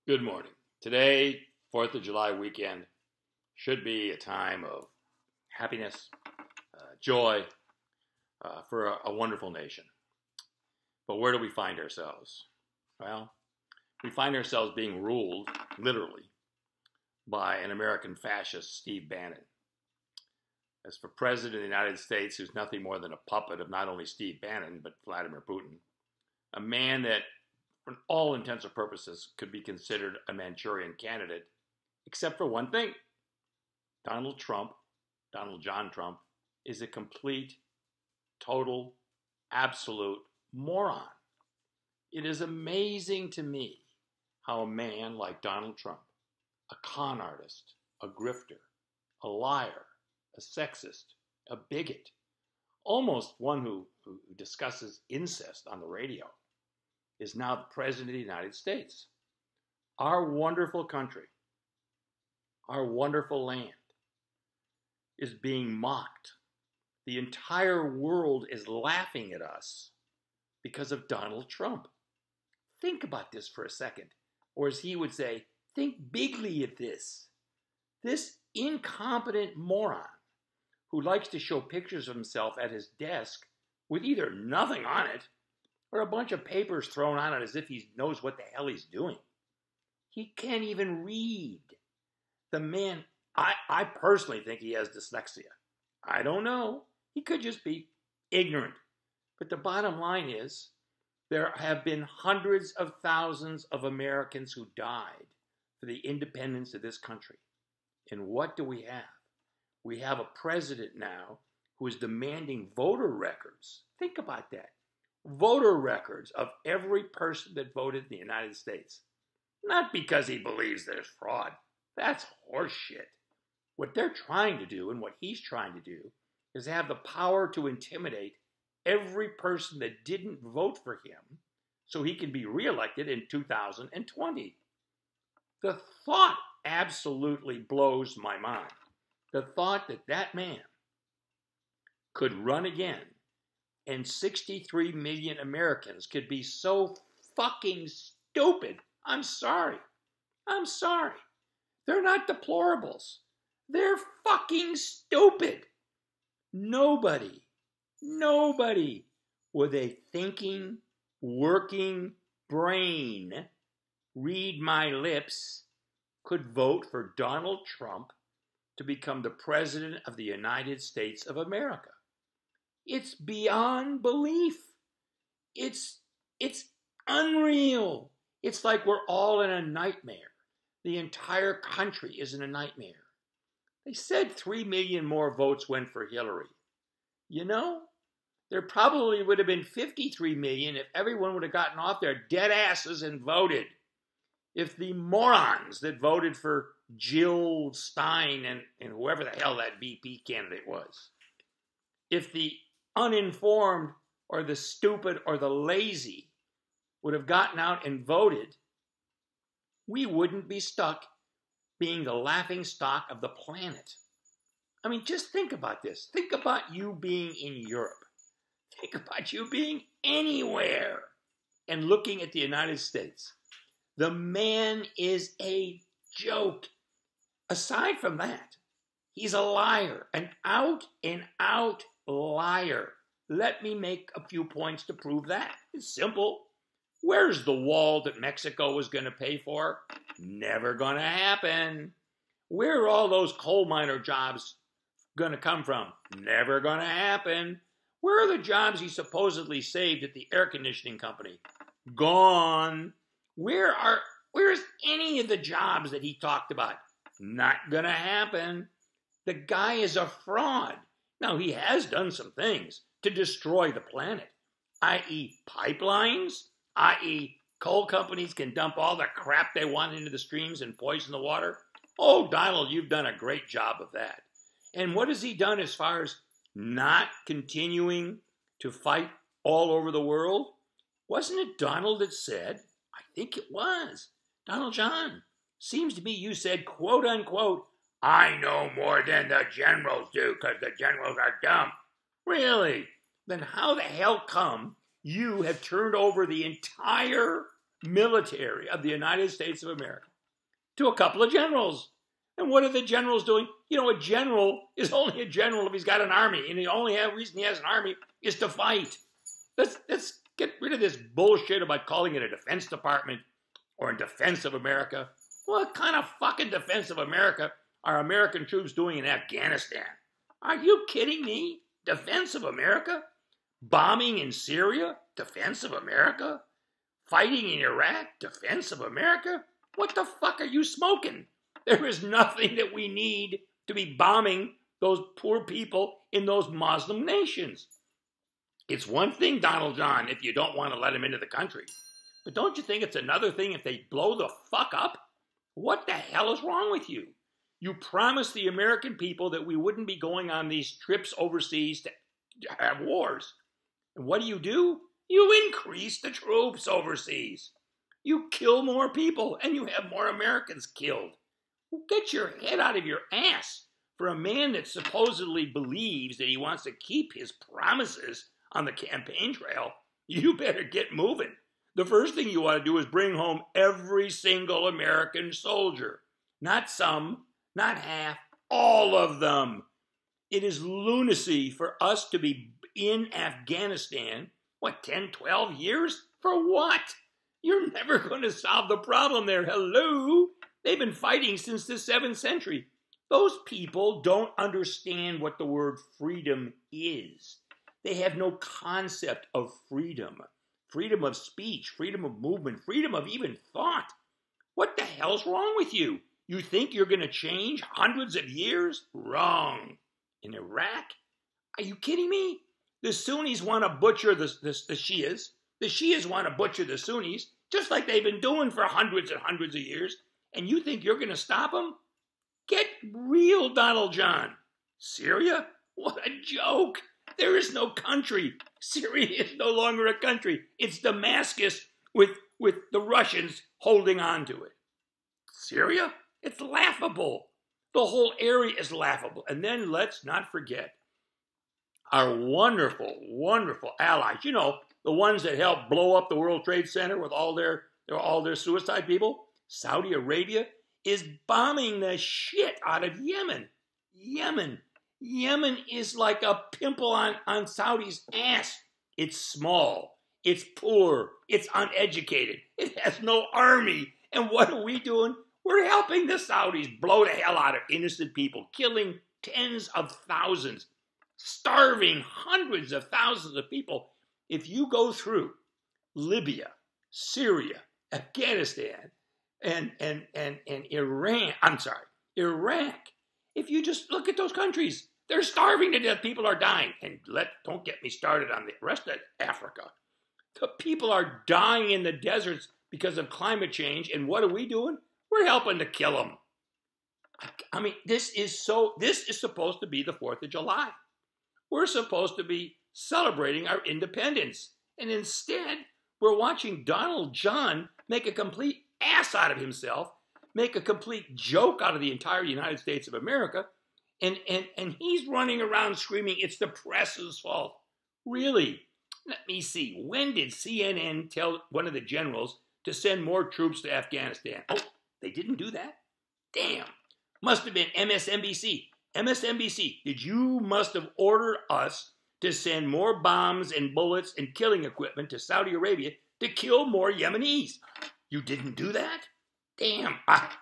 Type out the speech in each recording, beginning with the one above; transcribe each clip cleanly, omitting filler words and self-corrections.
Good morning. Today, 4th of July weekend, should be a time of happiness, joy for a wonderful nation. But where do we find ourselves? Well, we find ourselves being ruled, literally, by an American fascist, Steve Bannon. As for President of the United States, who's nothing more than a puppet of not only Steve Bannon, but Vladimir Putin, a man that for all intents and purposes, could be considered a Manchurian candidate, except for one thing. Donald John Trump, is a complete, total, absolute moron. It is amazing to me how a man like Donald Trump, a con artist, a grifter, a liar, a sexist, a bigot, almost one who discusses incest on the radio, is now the President of the United States. Our wonderful country, our wonderful land, is being mocked. The entire world is laughing at us because of Donald Trump. Think about this for a second. Or as he would say, think bigly at this. This incompetent moron who likes to show pictures of himself at his desk with either nothing on it or a bunch of papers thrown on it as if he knows what the hell he's doing. He can't even read. The man, I personally think he has dyslexia. I don't know. He could just be ignorant. But the bottom line is, there have been hundreds of thousands of Americans who died for the independence of this country. And what do we have? We have a president now who is demanding voter records. Think about that. Voter records of every person that voted in the United States. Not because he believes there's fraud. That's horseshit. What they're trying to do and what he's trying to do is have the power to intimidate every person that didn't vote for him so he can be reelected in 2020. The thought absolutely blows my mind. The thought that that man could run again and 63 million Americans could be so fucking stupid. I'm sorry. They're not deplorables. They're fucking stupid. Nobody with a thinking, working brain, read my lips, could vote for Donald Trump to become the President of the United States of America. It's beyond belief. It's unreal. It's like we're all in a nightmare. The entire country is in a nightmare. They said 3 million more votes went for Hillary. You know, there probably would have been 53 million if everyone would have gotten off their dead asses and voted. If the morons that voted for Jill Stein and whoever the hell that VP candidate was, if the uninformed or the stupid or the lazy would have gotten out and voted, we wouldn't be stuck being the laughing stock of the planet. I mean, just think about this. Think about you being in Europe. Think about you being anywhere and looking at the United States. The man is a joke. Aside from that, he's a liar, an out and out liar. Let me make a few points to prove that. It's simple. Where's the wall that Mexico was going to pay for? Never going to happen. Where are all those coal miner jobs going to come from? Never going to happen. Where are the jobs he supposedly saved at the air conditioning company? Gone. Where's any of the jobs that he talked about? Not going to happen. The guy is a fraud. Now, he has done some things to destroy the planet, i.e. pipelines, i.e. coal companies can dump all the crap they want into the streams and poison the water. Oh, Donald, you've done a great job of that. And what has he done as far as not continuing to fight all over the world? Wasn't it Donald that said, I think it was, Donald John, seems to be you said, quote unquote, I know more than the generals do because the generals are dumb. Really? Then how the hell come you have turned over the entire military of the United States of America to a couple of generals. And what are the generals doing? You know, a general is only a general if he's got an army, and the only reason he has an army is to fight. Let's get rid of this bullshit about calling it a defense department or a defense of America. What kind of fucking defense of America are American troops doing in Afghanistan? Are you kidding me? Defense of America? Bombing in Syria? Defense of America? Fighting in Iraq? Defense of America? What the fuck are you smoking? There is nothing that we need to be bombing those poor people in those Muslim nations. It's one thing, Donald John, if you don't want to let them into the country. But don't you think it's another thing if they blow the fuck up? What the hell is wrong with you? You promised the American people that we wouldn't be going on these trips overseas to have wars. And what do? You increase the troops overseas. You kill more people and you have more Americans killed. Get your head out of your ass. For a man that supposedly believes that he wants to keep his promises on the campaign trail, you better get moving. The first thing you want to do is bring home every single American soldier. Not some, not half, all of them. It is lunacy for us to be in Afghanistan, 10, 12 years? For what? You're never going to solve the problem there. Hello? They've been fighting since the 7th century. Those people don't understand what the word freedom is. They have no concept of freedom. Freedom of speech, freedom of movement, freedom of even thought. What the hell's wrong with you? You think you're going to change hundreds of years? Wrong. In Iraq? Are you kidding me? The Sunnis want to butcher the Shias. The Shias want to butcher the Sunnis, just like they've been doing for hundreds and hundreds of years. And you think you're going to stop them? Get real, Donald John. Syria? What a joke. There is no country. Syria is no longer a country. It's Damascus with the Russians holding on to it. Syria? It's laughable. The whole area is laughable. And then let's not forget our wonderful, wonderful allies. You know, the ones that helped blow up the World Trade Center with all their suicide people. Saudi Arabia is bombing the shit out of Yemen. Yemen is like a pimple on Saudi's ass. It's small. It's poor. It's uneducated. It has no army. And what are we doing? We're helping the Saudis blow the hell out of innocent people, killing tens of thousands, starving hundreds of thousands of people. If you go through Libya, Syria, Afghanistan, and Iraq, if you just look at those countries, they're starving to death. People are dying. And don't get me started on the rest of Africa. The people are dying in the deserts because of climate change. And what are we doing? We're helping to kill them. I mean, this is supposed to be the 4th of July. We're supposed to be celebrating our independence. And instead, we're watching Donald John make a complete ass out of himself, make a complete joke out of the entire United States of America, and he's running around screaming, it's the press's fault. Really? Let me see. When did CNN tell one of the generals to send more troops to Afghanistan? Oh, they didn't do that? Damn. Must have been MSNBC. MSNBC, you must have ordered us to send more bombs and bullets and killing equipment to Saudi Arabia to kill more Yemenis. You didn't do that? Damn,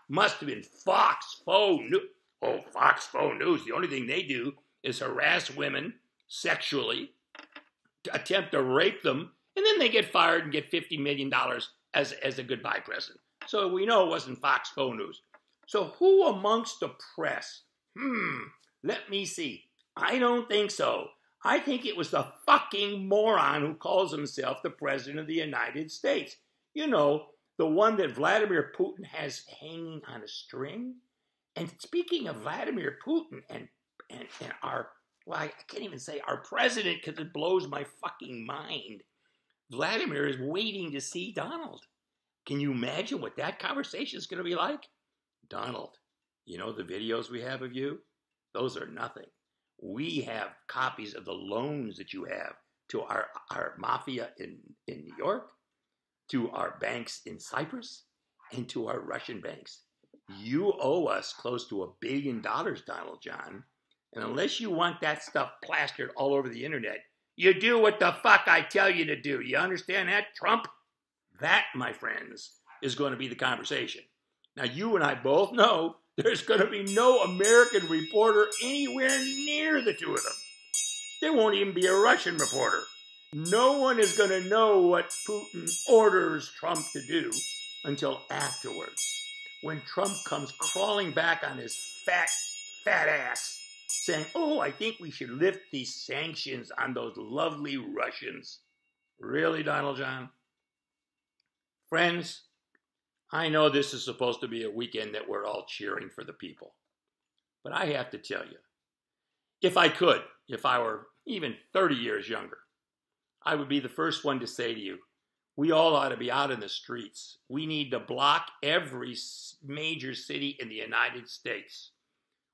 must have been Fox Faux News. Oh, Fox Faux News. The only thing they do is harass women sexually, to attempt to rape them, and then they get fired and get $50 million as a goodbye present. So we know it wasn't Fox Faux News. So who amongst the press? Let me see. I don't think so. I think it was the fucking moron who calls himself the President of the United States. You know, the one that Vladimir Putin has hanging on a string. And speaking of Vladimir Putin and our, well, I can't even say our president because it blows my fucking mind. Vladimir is waiting to see Donald. Can you imagine what that conversation is going to be like? Donald, you know the videos we have of you? Those are nothing. We have copies of the loans that you have to our mafia in New York. to our banks in Cyprus and to our Russian banks. You owe us close to $1 billion, Donald John. And unless you want that stuff plastered all over the internet, you do what the fuck I tell you to do. You understand that, Trump? That, my friends, is going to be the conversation. Now, you and I both know there's going to be no American reporter anywhere near the two of them. There won't even be a Russian reporter. No one is going to know what Putin orders Trump to do until afterwards, when Trump comes crawling back on his fat ass, saying, oh, I think we should lift these sanctions on those lovely Russians. Really, Donald John? Friends, I know this is supposed to be a weekend that we're all cheering for the people. But I have to tell you, if I could, if I were even 30 years younger, I would be the first one to say to you, we all ought to be out in the streets. We need to block every major city in the United States.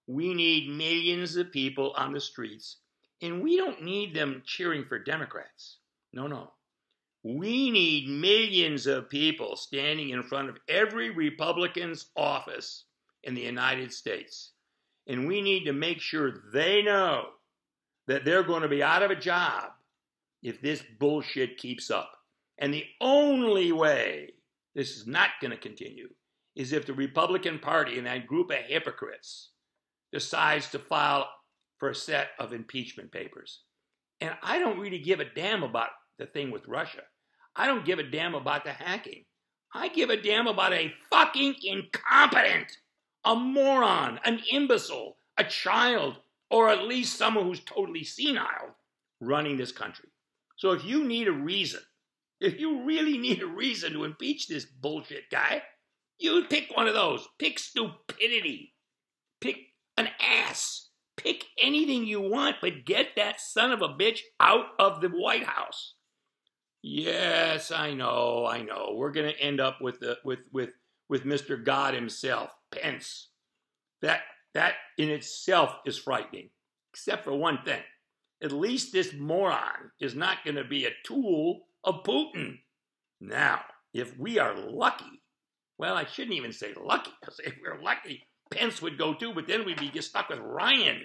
We need millions of people on the streets, and we don't need them cheering for Democrats. No. We need millions of people standing in front of every Republican's office in the United States. And we need to make sure they know that they're going to be out of a job if this bullshit keeps up. And the only way this is not going to continue is if the Republican Party and that group of hypocrites decides to file for a set of impeachment papers. And I don't really give a damn about the thing with Russia. I don't give a damn about the hacking. I give a damn about a fucking incompetent, a moron, an imbecile, a child, or at least someone who's totally senile running this country. So if you need a reason, if you really need a reason to impeach this bullshit guy, you pick one of those. Pick stupidity. Pick an ass. Pick anything you want, but get that son of a bitch out of the White House. Yes, I know. We're going to end up with Mr. God himself, Pence. That in itself is frightening, except for one thing. At least this moron is not going to be a tool of Putin. Now, if we are lucky, well, I shouldn't even say lucky, because if we're lucky, Pence would go too, but then we'd be just stuck with Ryan.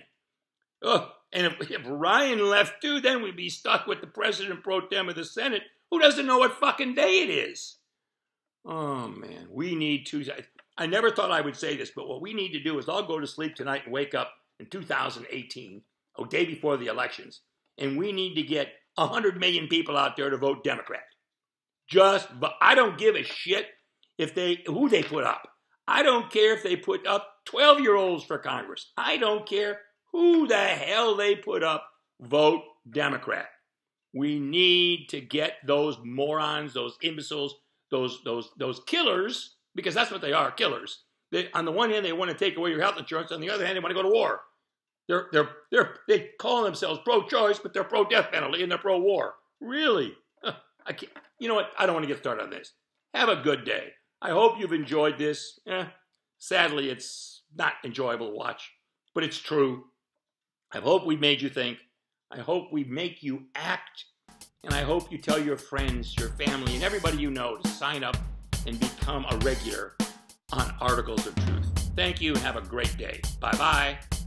Oh, and if Ryan left too, then we'd be stuck with the president pro tem of the Senate, who doesn't know what fucking day it is. Oh, man, we need to... I never thought I would say this, but what we need to do is I'll go to sleep tonight and wake up in 2018, a day before the elections, and we need to get 100 million people out there to vote Democrat. But I don't give a shit who they put up. I don't care if they put up 12-year-olds for Congress. I don't care who the hell they put up. Vote Democrat. We need to get those morons, those imbeciles, those killers, because that's what they are, killers. On the one hand, they want to take away your health insurance. On the other hand, they want to go to war. They call themselves pro-choice, but they're pro-death penalty and they're pro-war. Really? I can't. You know what? I don't want to get started on this. Have a good day. I hope you've enjoyed this. Sadly, it's not enjoyable to watch, but it's true. I hope we made you think. I hope we make you act. And I hope you tell your friends, your family, and everybody you know to sign up and become a regular on Articles of Truth. Thank you and have a great day. Bye-bye.